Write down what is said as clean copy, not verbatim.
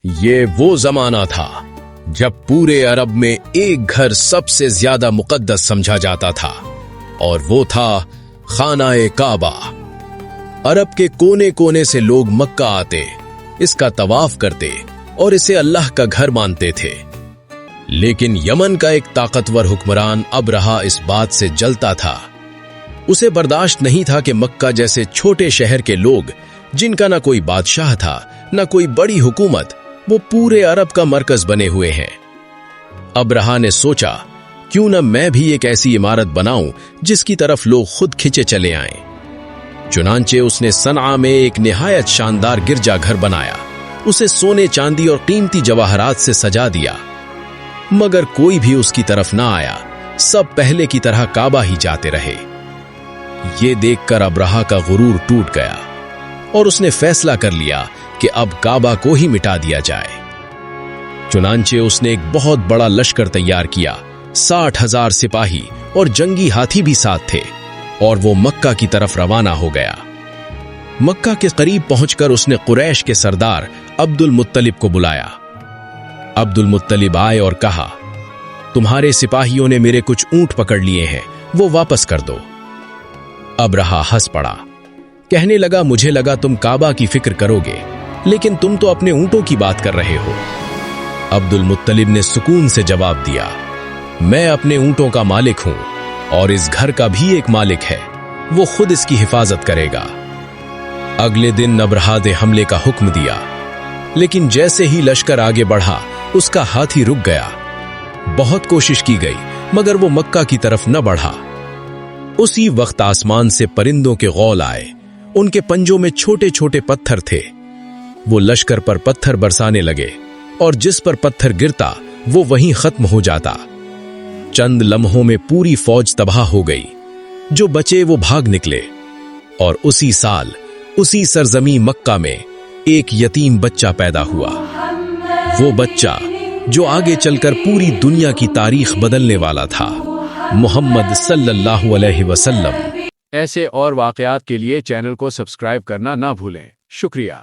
یہ وہ زمانہ تھا جب پورے عرب میں ایک گھر سب سے زیادہ مقدس سمجھا جاتا تھا، اور وہ تھا خانہ کعبہ۔ عرب کے کونے کونے سے لوگ مکہ آتے، اس کا طواف کرتے اور اسے اللہ کا گھر مانتے تھے۔ لیکن یمن کا ایک طاقتور حکمران ابرہہ اس بات سے جلتا تھا۔ اسے برداشت نہیں تھا کہ مکہ جیسے چھوٹے شہر کے لوگ، جن کا نہ کوئی بادشاہ تھا نہ کوئی بڑی حکومت، وہ پورے عرب کا مرکز بنے ہوئے ہیں۔ ابرہہ نے سوچا، کیوں نہ میں بھی ایک ایسی عمارت بناؤں جس کی طرف لوگ خود کھنچے چلے آئیں۔ چنانچہ اس نے صنعا میں ایک نہایت شاندار گرجا گھر بنایا، اسے سونے چاندی اور قیمتی جواہرات سے سجا دیا، مگر کوئی بھی اس کی طرف نہ آیا، سب پہلے کی طرح کعبہ ہی جاتے رہے۔ یہ دیکھ کر ابرہہ کا غرور ٹوٹ گیا اور اس نے فیصلہ کر لیا کہ اب کعبہ کو ہی مٹا دیا جائے۔ چنانچہ اس نے ایک بہت بڑا لشکر تیار کیا، 60,000 سپاہی اور جنگی ہاتھی بھی ساتھ تھے، اور وہ مکہ کی طرف روانہ ہو گیا۔ مکہ کے قریب پہنچ کر اس نے قریش کے سردار عبد المطلب کو بلایا۔ عبد المطلب آئے اور کہا، تمہارے سپاہیوں نے میرے کچھ اونٹ پکڑ لیے ہیں، وہ واپس کر دو۔ ابرہہ ہنس پڑا، کہنے لگا، مجھے لگا تم کعبہ کی فکر کرو گے، لیکن تم تو اپنے اونٹوں کی بات کر رہے ہو۔ عبد المطلب نے سکون سے جواب دیا، میں اپنے اونٹوں کا مالک ہوں، اور اس گھر کا بھی ایک مالک ہے، وہ خود اس کی حفاظت کرے گا۔ اگلے دن ابرہہ نے حملے کا حکم دیا، لیکن جیسے ہی لشکر آگے بڑھا اس کا ہاتھی رک گیا۔ بہت کوشش کی گئی مگر وہ مکہ کی طرف نہ بڑھا۔ اسی وقت آسمان سے پرندوں کے غول آئے، ان کے پنجوں میں چھوٹے چھوٹے پتھر تھے۔ وہ لشکر پر پتھر برسانے لگے، اور جس پر پتھر گرتا وہ وہیں ختم ہو جاتا۔ چند لمحوں میں پوری فوج تباہ ہو گئی، جو بچے وہ بھاگ نکلے، اور اسی سال اسی سرزمین مکہ میں ایک یتیم بچہ پیدا ہوا، وہ بچہ جو آگے چل کر پوری دنیا کی تاریخ بدلنے والا تھا، محمد صلی اللہ علیہ وسلم۔ ایسے اور واقعات کے لیے چینل کو سبسکرائب کرنا نہ بھولیں۔ شکریہ۔